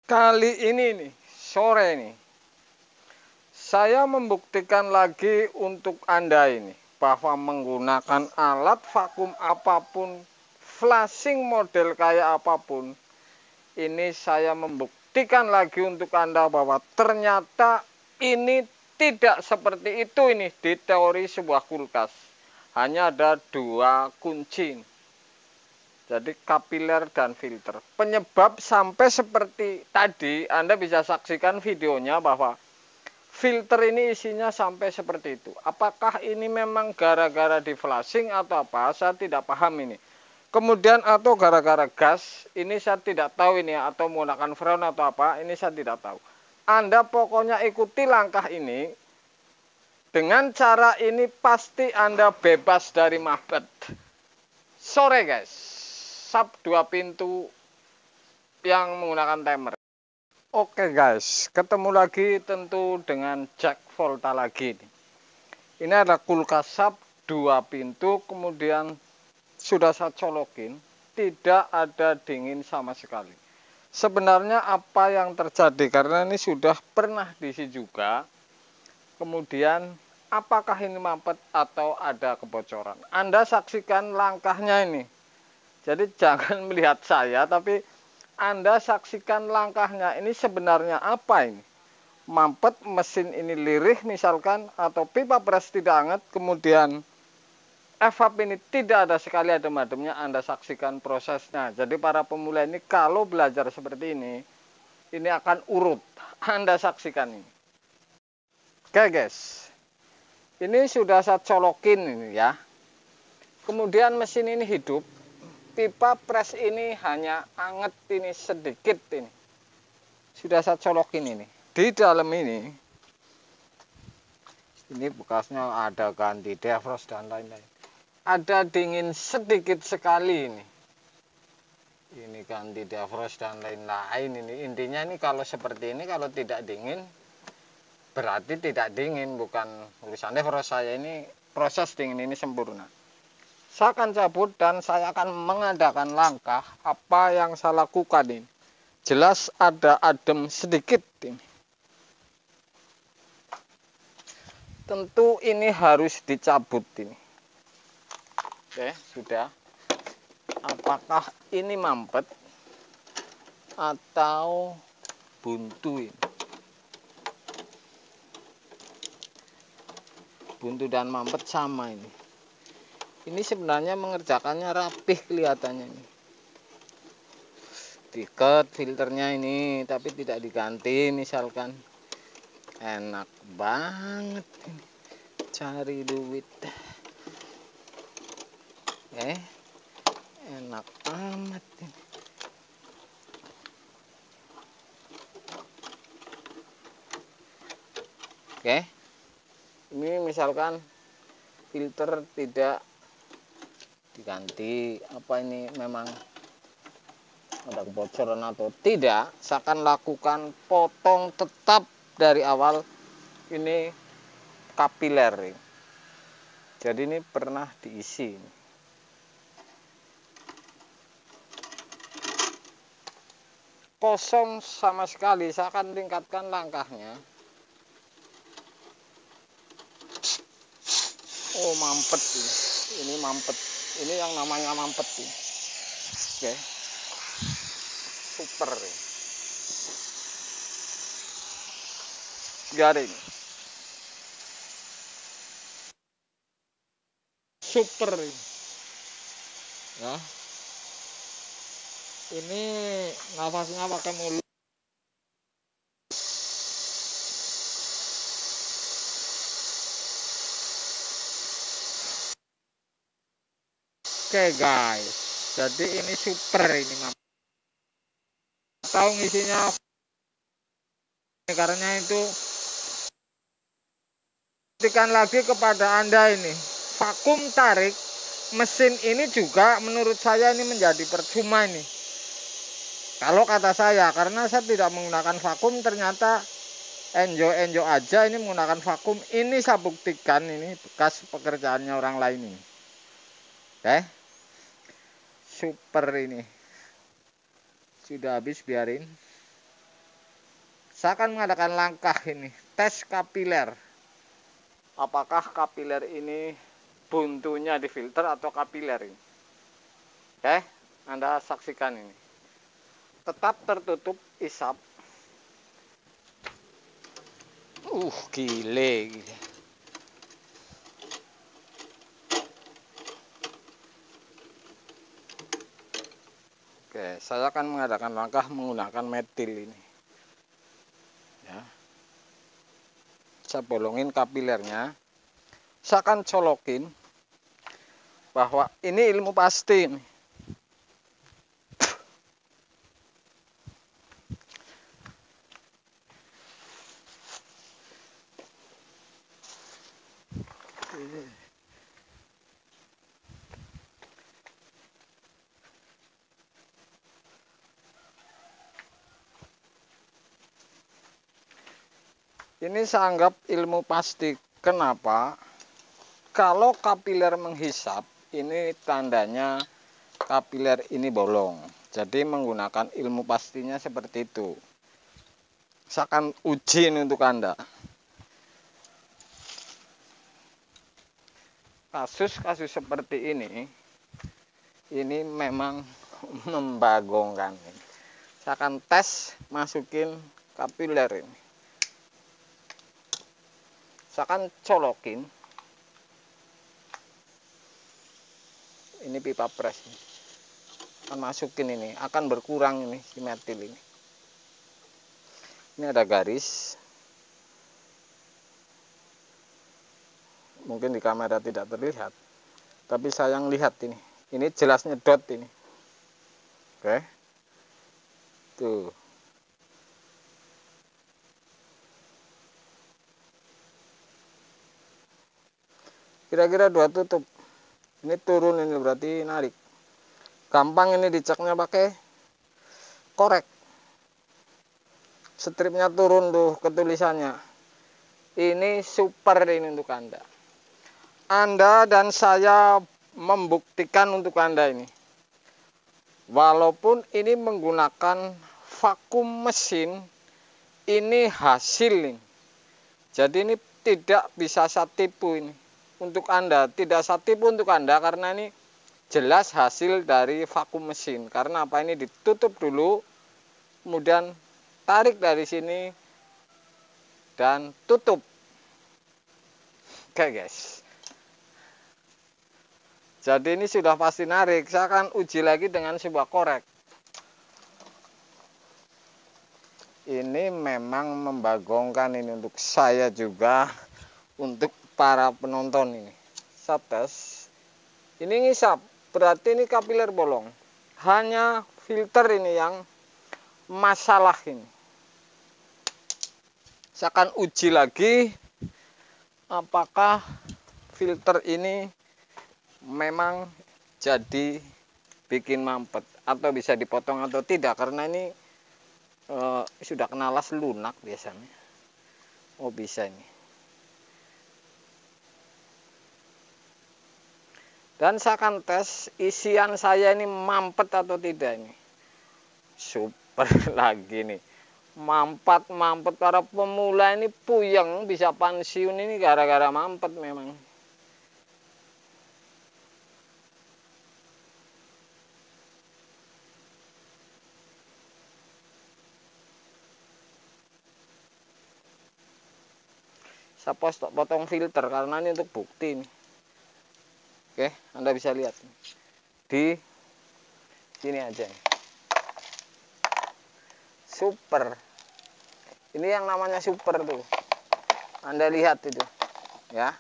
Kali ini nih, sore nih, saya membuktikan lagi untuk Anda ini bahwa menggunakan alat vakum apapun, flashing model kayak apapun, ini saya membuktikan lagi untuk Anda bahwa ternyata ini tidak seperti itu ini di teori sebuah kulkas. Hanya ada dua kunci. Jadi kapiler dan filter. Penyebab sampai seperti tadi, Anda bisa saksikan videonya bahwa filter ini isinya sampai seperti itu. Apakah ini memang gara-gara di flashing atau apa? Saya tidak paham ini. Kemudian atau gara-gara gas, ini saya tidak tahu ini atau menggunakan freon atau apa, ini saya tidak tahu. Anda pokoknya ikuti langkah ini. Dengan cara ini pasti Anda bebas dari mabet. Sore guys, sub 2 pintu yang menggunakan timer. Oke guys, ketemu lagi tentu dengan Jack Volta lagi. Ini ada kulkas sub 2 pintu, kemudian sudah saya colokin, tidak ada dingin sama sekali. Sebenarnya apa yang terjadi, karena ini sudah pernah diisi juga, kemudian apakah ini mampet atau ada kebocoran. Anda saksikan langkahnya ini. Jadi jangan melihat saya, tapi Anda saksikan langkahnya. Ini sebenarnya apa ini? Mampet, mesin ini lirih misalkan, atau pipa pres tidak hangat, kemudian evap ini tidak ada sekali adem-ademnya. Anda saksikan prosesnya. Jadi para pemula ini kalau belajar seperti ini akan urut. Anda saksikan ini. Oke guys, ini sudah saya colokin ini ya. Kemudian mesin ini hidup. Pipa pres ini hanya anget ini sedikit ini. Sudah saya colokin ini. Di dalam ini bekasnya ada ganti defrost dan lain-lain. Ada dingin sedikit sekali ini. Ini ganti defrost dan lain-lain ini. Intinya ini kalau seperti ini, kalau tidak dingin berarti tidak dingin, bukan urusan defrost. Saya ini proses dingin ini sempurna. Saya akan cabut dan saya akan mengadakan langkah apa yang saya lakukan ini. Jelas ada adem sedikit ini. Tentu ini harus dicabut ini. Oke, sudah. Apakah ini mampet atau buntu ini? Buntu dan mampet sama ini. Ini sebenarnya mengerjakannya rapih kelihatannya ini. Diket filternya ini, tapi tidak diganti misalkan. Enak banget ini. Cari duit. Enak amat ini. Oke. Ini misalkan filter tidak diganti, apa ini memang ada kebocoran atau tidak, saya akan lakukan potong tetap dari awal ini kapiler. Jadi ini pernah diisi. Kosong sama sekali, saya akan tingkatkan langkahnya. Oh mampet ini mampet. Ini yang namanya mampet ini. Oke. Super ini. Garing. Super ini. Ya. Ini nafasnya pakai mulut. Oke guys, jadi ini super ini mampet. Tahu ngisinya karena itu buktikan lagi kepada Anda ini vakum tarik mesin ini juga menurut saya ini menjadi percuma ini kalau kata saya, karena saya tidak menggunakan vakum, ternyata enjo aja ini menggunakan vakum. Ini saya buktikan ini bekas pekerjaannya orang lain ini. Oke, super ini sudah habis, biarin. Saya akan mengadakan langkah ini, tes kapiler. Apakah kapiler ini buntunya difilter atau kapiler ini? Oke, Anda saksikan ini. Tetap tertutup isap. Gile. Oke, saya akan mengadakan langkah menggunakan metil ini. Ya. Saya bolongin kapilernya. Saya akan colokin bahwa ini ilmu pasti nih. Ini saya anggap ilmu pasti. Kenapa? Kalau kapiler menghisap, ini tandanya kapiler ini bolong. Jadi menggunakan ilmu pastinya seperti itu. Saya akan uji ini untuk Anda. Kasus-kasus seperti ini memang membagongkan. Saya akan tes masukin kapiler ini. Saya akan colokin. Ini pipa pres. Akan masukin ini, akan berkurang ini si metil ini. Ini ada garis. Mungkin di kamera tidak terlihat, tapi saya yang lihat ini. Ini jelas nyedot ini. Oke. Tuh. Kira-kira 2 tutup. Ini turun, ini berarti narik. Gampang ini diceknya pakai korek. Stripnya turun tuh ketulisannya. Ini super ini untuk Anda. Anda dan saya membuktikan untuk Anda ini. Walaupun ini menggunakan vakum mesin, ini hasil ini. Jadi ini tidak bisa saya tipu ini. Untuk Anda, tidak saya tipu untuk Anda karena ini jelas hasil dari vakum mesin. Karena apa, ini ditutup dulu, kemudian tarik dari sini dan tutup. Oke guys. Jadi ini sudah pasti narik. Saya akan uji lagi dengan sebuah korek. Ini memang membagongkan ini untuk saya juga, untuk para penonton ini. Saya tes. Ini ngisap, berarti ini kapiler bolong. Hanya filter ini yang masalah ini. Saya akan uji lagi apakah filter ini memang jadi bikin mampet atau bisa dipotong atau tidak, karena ini sudah kena las lunak biasanya. Oh bisa ini. Dan saya akan tes isian saya ini mampet atau tidak ini. Super lagi nih. Mampet para pemula ini puyeng, bisa pensiun ini gara-gara mampet memang. Saya potong filter karena ini untuk bukti nih. Oke, Anda bisa lihat di sini aja. Super. Ini yang namanya super tuh. Anda lihat itu, ya.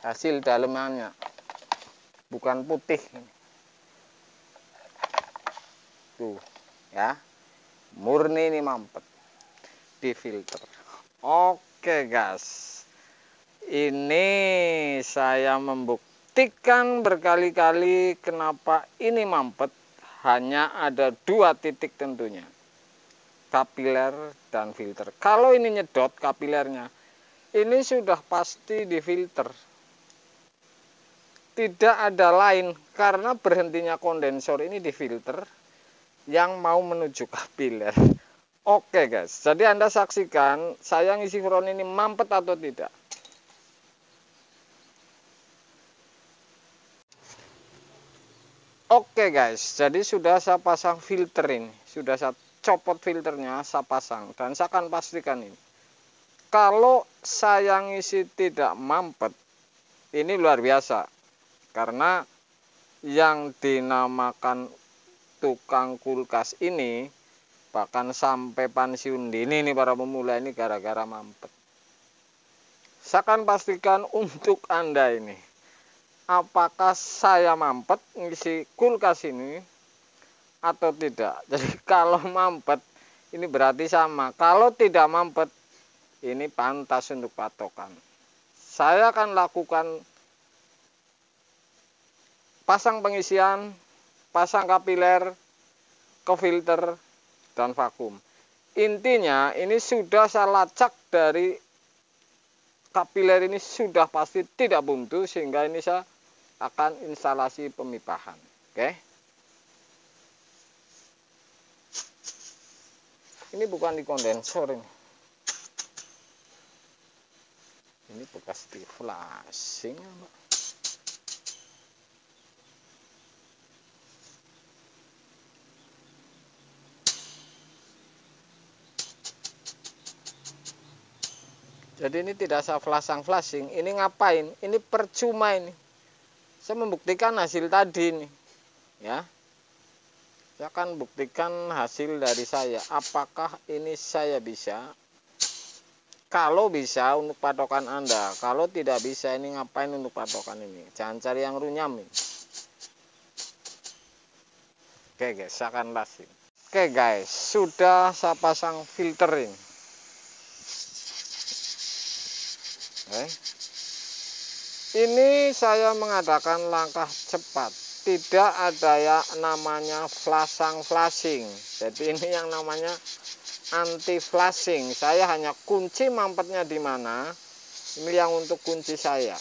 Hasil dalemannya. Bukan putih. Tuh, ya. Murni ini mampet. Di filter. Oke, guys. Ini saya membuktikan berkali-kali kenapa ini mampet. Hanya ada 2 titik tentunya, kapiler dan filter. Kalau ini nyedot kapilernya, ini sudah pasti di filter. Tidak ada lain, karena berhentinya kondensor ini di filter yang mau menuju kapiler. Oke guys, jadi Anda saksikan saya ngisi freon ini mampet atau tidak. Oke guys, jadi sudah saya pasang filter ini. Sudah saya copot filternya, saya pasang. Dan saya akan pastikan ini. Kalau saya ngisi tidak mampet, ini luar biasa. Karena yang dinamakan tukang kulkas ini, bahkan sampai pensiun dini nih para pemula ini gara-gara mampet. Saya akan pastikan untuk Anda ini. Apakah saya mampet ngisi kulkas ini atau tidak. Jadi kalau mampet ini berarti sama. Kalau tidak mampet ini pantas untuk patokan. Saya akan lakukan pasang pengisian, pasang kapiler, ke filter, dan vakum. Intinya ini sudah saya lacak dari kapiler ini sudah pasti tidak buntu, sehingga ini saya akan instalasi pemipahan. Oke. Ini bukan di kondensor ini. Ini bekas di flashing. Jadi ini tidak saya flashing. Ini ngapain? Ini percuma ini. Saya membuktikan hasil tadi ini. Ya. Saya akan buktikan hasil dari saya. Apakah ini saya bisa? Kalau bisa untuk patokan Anda. Kalau tidak bisa ini ngapain untuk patokan ini? Jangan cari yang runyam ini. Oke guys, saya akan lasin. Oke guys, sudah saya pasang filter ini. Ini saya mengadakan langkah cepat. Tidak ada ya namanya flashing. Jadi ini yang namanya anti flashing. Saya hanya kunci mampetnya di mana. Ini yang untuk kunci saya.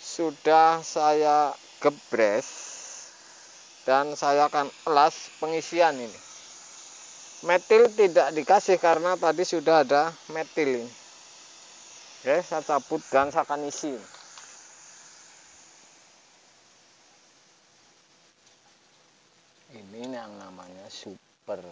Sudah saya gebres dan saya akan elas pengisian ini. Metil tidak dikasih karena tadi sudah ada metil ini. Oke, saya cabut dan saya akan isi. Ini yang namanya super.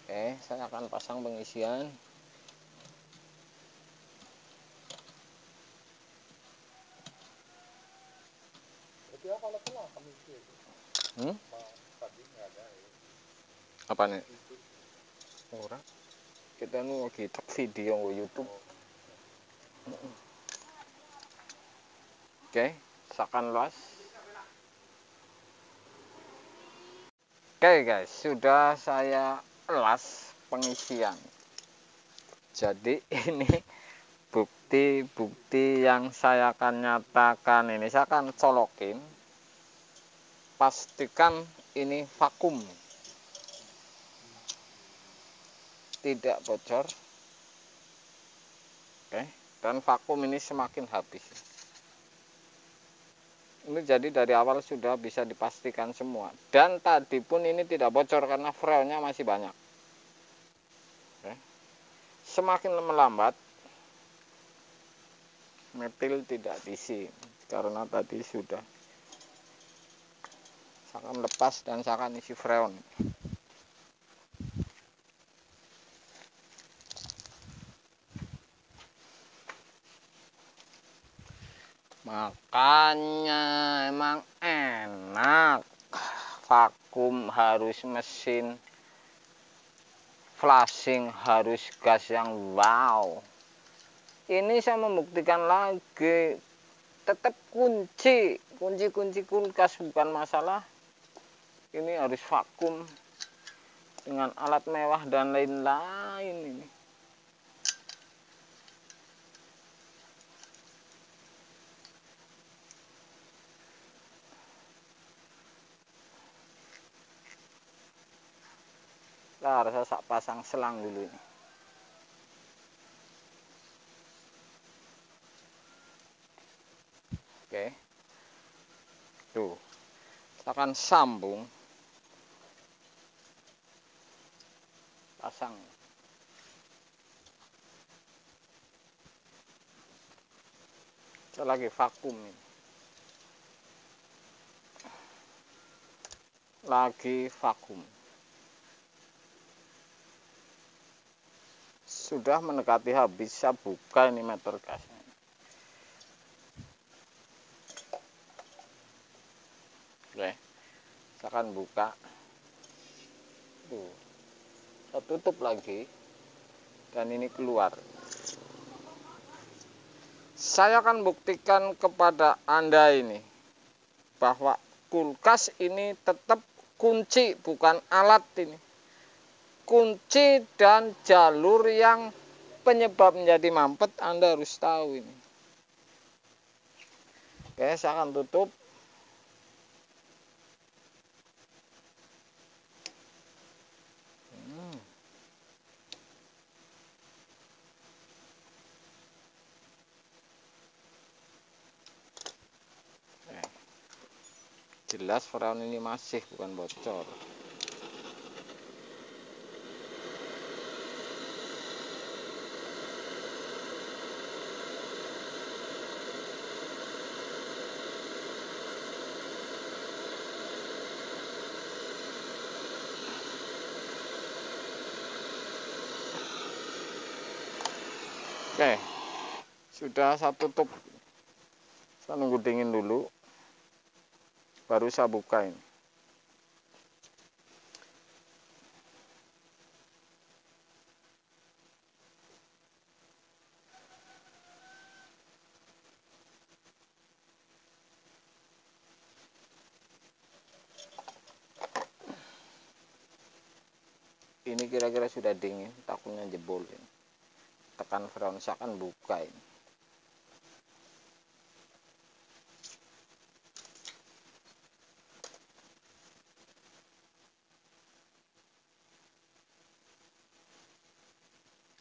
Oke, saya akan pasang pengisian. Apa nih? Ora. Kita nu lagi tak video ke YouTube. Oke, sakan luas. Oke guys, sudah saya elas pengisian. Jadi ini bukti yang saya akan nyatakan ini. Saya akan colokin. Pastikan ini vakum. Tidak bocor. Oke, dan vakum ini semakin habis. Ini jadi dari awal sudah bisa dipastikan semua. Dan tadi pun ini tidak bocor karena freonnya masih banyak. Oke. Semakin melambat, metil tidak diisi karena tadi sudah. Saya akan lepas dan saya akan isi freon. Makanya emang enak. Vakum harus mesin, flashing harus gas yang wow. Ini saya membuktikan lagi, tetap kunci kulkas bukan masalah. Ini harus vakum dengan alat mewah dan lain-lain ini. Nah, saya pasang selang dulu ini. Oke, tuh kita akan sambung, pasang. Kita lagi vakum ini. Lagi vakum. Sudah mendekati habis, saya buka ini meter gasnya. Oke, saya akan buka. Tuh, saya tutup lagi dan ini keluar. Saya akan buktikan kepada Anda ini bahwa kulkas ini tetap kunci, bukan alat ini. Kunci dan jalur yang penyebab menjadi mampet Anda harus tahu ini. Oke, saya akan tutup. Jelas freon ini masih, bukan bocor. Oke, sudah saya tutup. Saya nunggu dingin dulu, baru saya buka ini. Ini kira-kira sudah dingin, takutnya jebol ini. Tekan freon, saya akan buka ini.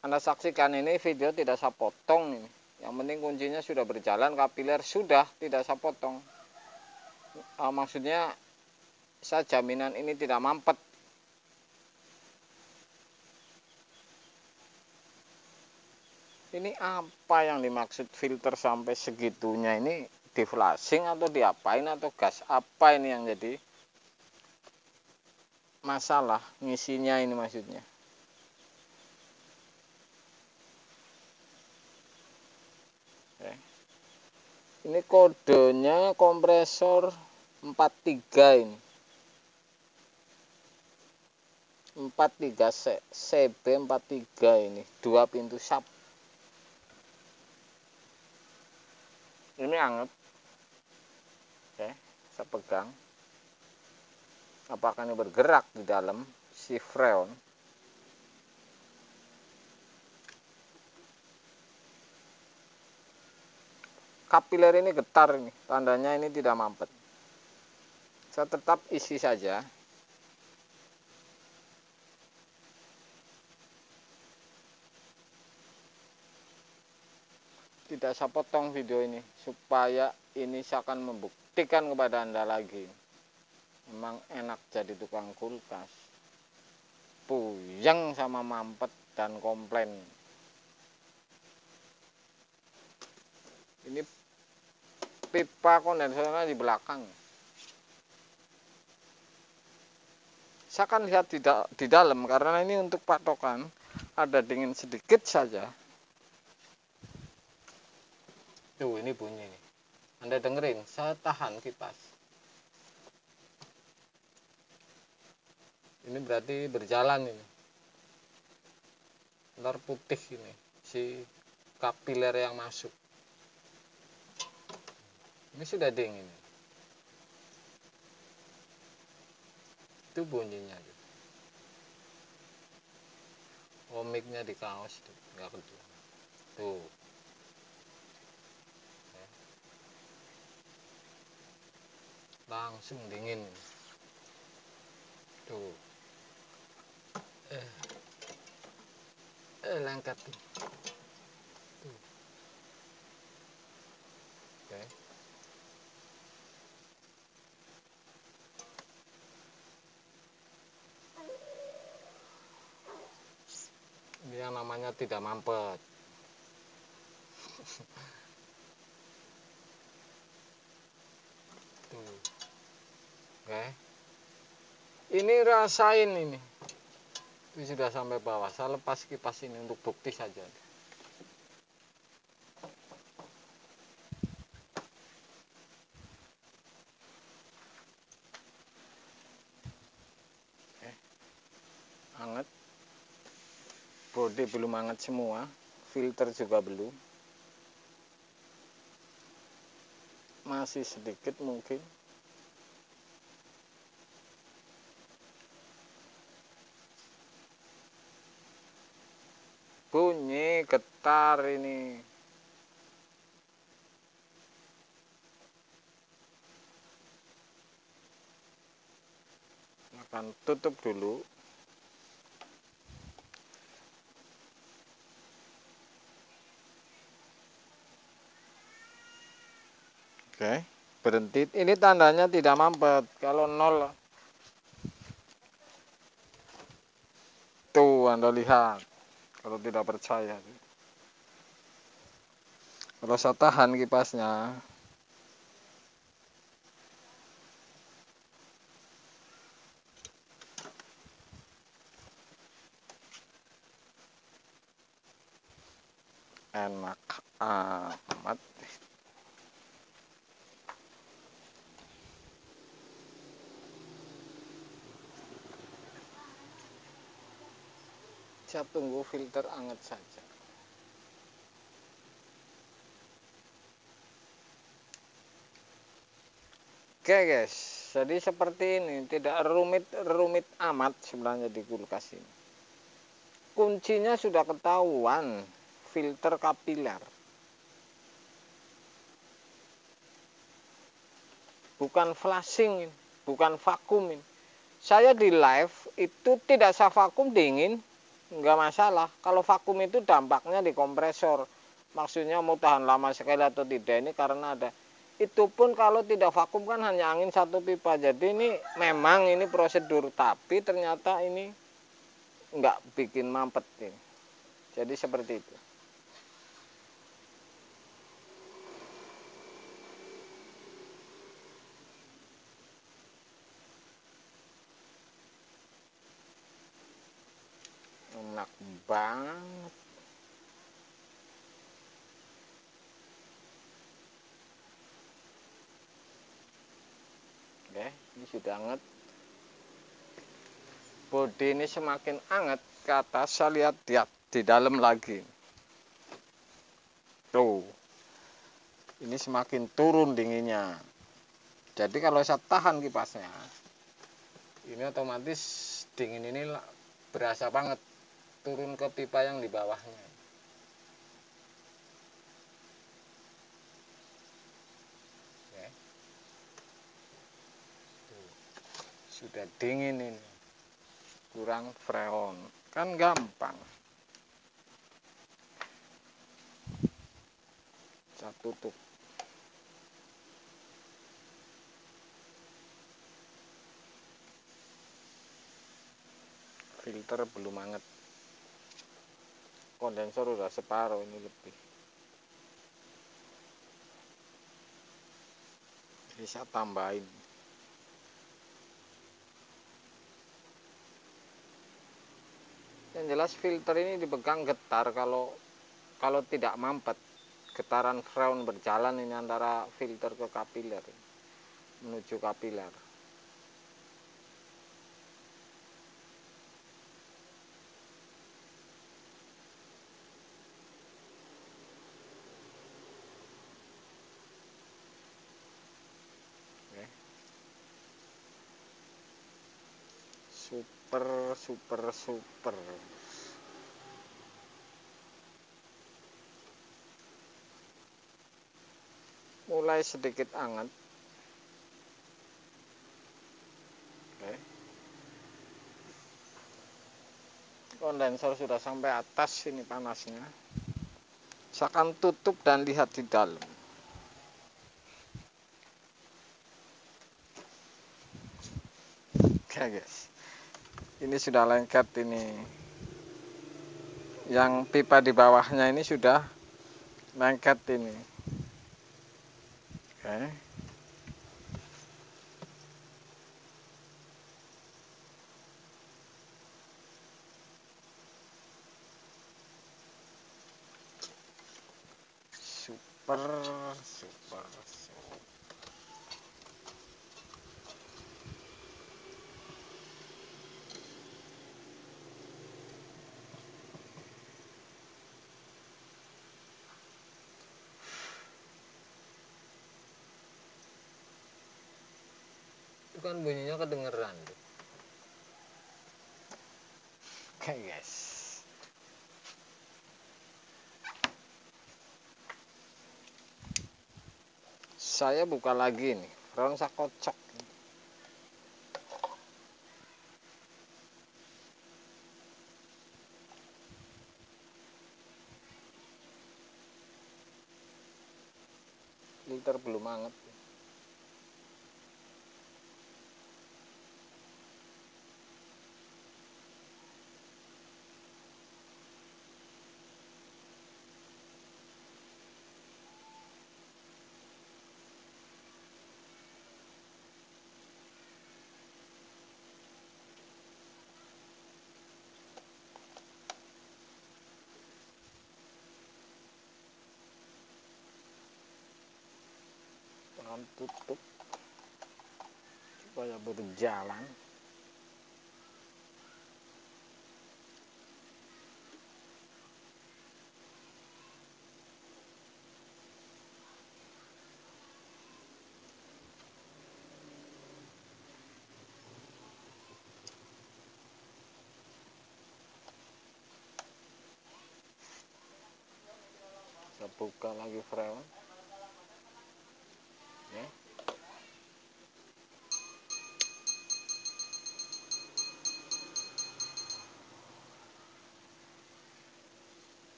Anda saksikan ini video tidak saya potong ini. Yang penting kuncinya sudah berjalan, kapiler sudah tidak saya potong. Maksudnya saya jaminan ini tidak mampet. Ini apa yang dimaksud filter sampai segitunya ini? Di flashing atau diapain, atau gas apa ini yang jadi masalah ngisinya ini maksudnya? Oke. Ini kodenya kompresor 43 ini. 43 CB43 ini, 2 pintu sap. Ini anget. Oke, saya pegang. Apakah ini bergerak di dalam si freon? Kapiler ini getar ini, tandanya ini tidak mampet. Saya tetap isi saja. Tidak saya potong video ini supaya ini saya akan membuktikan kepada Anda lagi. Memang enak jadi tukang kulkas. Puyeng sama mampet dan komplain. Ini pipa kondensernya di belakang. Saya akan lihat di dalam karena ini untuk patokan. Ada dingin sedikit saja. Tuh, ini bunyi nih. Anda dengerin, saya tahan kipas. Ini berarti berjalan ini. Ntar putih ini, si kapiler yang masuk. Ini sudah dingin. Itu bunyinya. Oh, mic-nya di kaos tuh, nggak kedua. Tuh. Langsung dingin. Tuh. Lengket tuh. Tuh. Oke. namanya tidak mampet. Tuh. Oke. Ini rasain ini. Ini sudah sampai bawah. Saya lepas kipas ini untuk bukti saja. Oke. Hangat. Bodi belum hangat semua. Filter juga belum. Masih sedikit mungkin. Bunyi getar ini. Akan tutup dulu. Oke, berhenti. Ini tandanya tidak mampet. Kalau 0, tuh Anda lihat. Kalau tidak percaya. Kalau saya tahan kipasnya, enak amat. Saya tunggu filter hangat saja. Oke guys, jadi seperti ini, tidak rumit amat sebenarnya di kulkas ini. Kuncinya sudah ketahuan, filter kapiler. Bukan flashing, bukan vakum. Saya di live itu tidak saya vakum dingin, nggak masalah. Kalau vakum itu dampaknya di kompresor. Maksudnya mau tahan lama sekali atau tidak, ini karena ada. Itu pun kalau tidak vakum kan hanya angin satu pipa. Jadi ini memang ini prosedur, tapi ternyata ini nggak bikin mampet ini. Jadi seperti itu. Enak banget. Oke, ini sudah hangat. Bodi ini semakin hangat ke atas, saya lihat di dalam lagi. Tuh, ini semakin turun dinginnya. Jadi kalau saya tahan kipasnya, ini otomatis dingin ini berasa banget turun ke pipa yang di bawahnya. Oke. Tuh, sudah dingin ini. Kurang freon, kan gampang. Saya tutup. Filter belum hangat. Kondensor udah separuh, ini lebih. Jadi saya tambahin. Yang jelas filter ini dipegang getar kalau tidak mampet. Getaran freon berjalan ini antara filter ke kapiler menuju kapiler. Oke. Super. Mulai sedikit hangat. Oke. Kondensor sudah sampai atas ini panasnya. Saya akan tutup dan lihat di dalam. Oke guys, ini sudah lengket ini yang pipa di bawahnya ini sudah lengket ini. Oke. Super. Itu kan bunyinya kedengeran. Oke guys. Saya buka lagi nih, front saya kocok. Liter belum hangat. Tutup supaya berjalan. Saya buka lagi frame ya.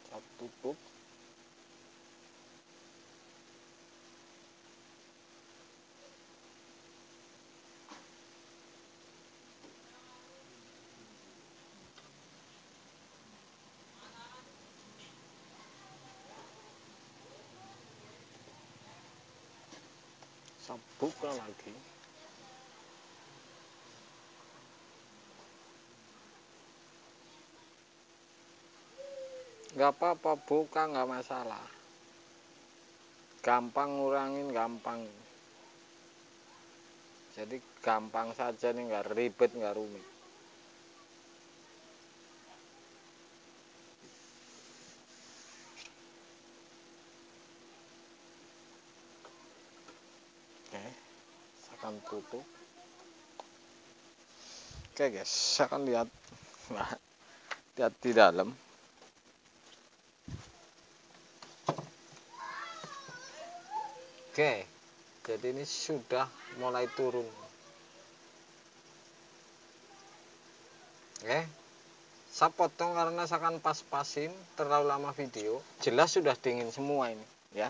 Saya tutup. Saya buka lagi. Nggak apa-apa, buka nggak masalah. Gampang ngurangin, gampang. Jadi gampang saja nih, nggak ribet, nggak rumit. Oke, saya akan tutup. Oke guys, saya akan lihat di dalam. Oke, jadi ini sudah mulai turun. Oke, saya potong karena saya akan pas-pasin, terlalu lama video. Jelas sudah dingin semua ini ya.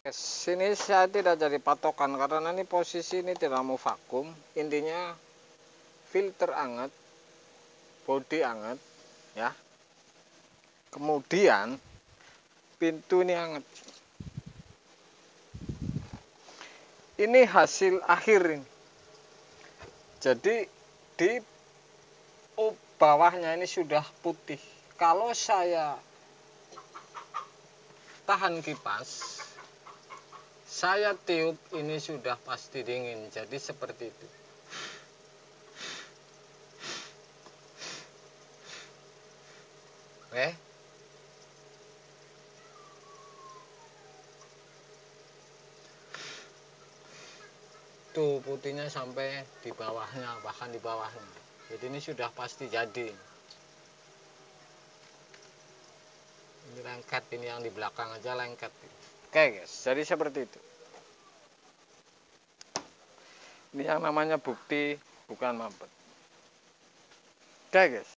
Sini saya tidak jadi patokan karena ini posisi ini tidak mau vakum. Intinya filter hangat, bodi hangat ya. Kemudian pintu ini hangat. Ini hasil akhir ini. Jadi di bawahnya ini sudah putih. Kalau saya tahan kipas, saya tiup, ini sudah pasti dingin. Jadi seperti itu. Oke. Tuh putihnya sampai di bawahnya, bahkan di bawahnya. Jadi ini sudah pasti jadi. Ini lengket, ini yang di belakang aja lengket. Oke guys, jadi seperti itu. Ini yang namanya bukti bukan mampet. Oke guys.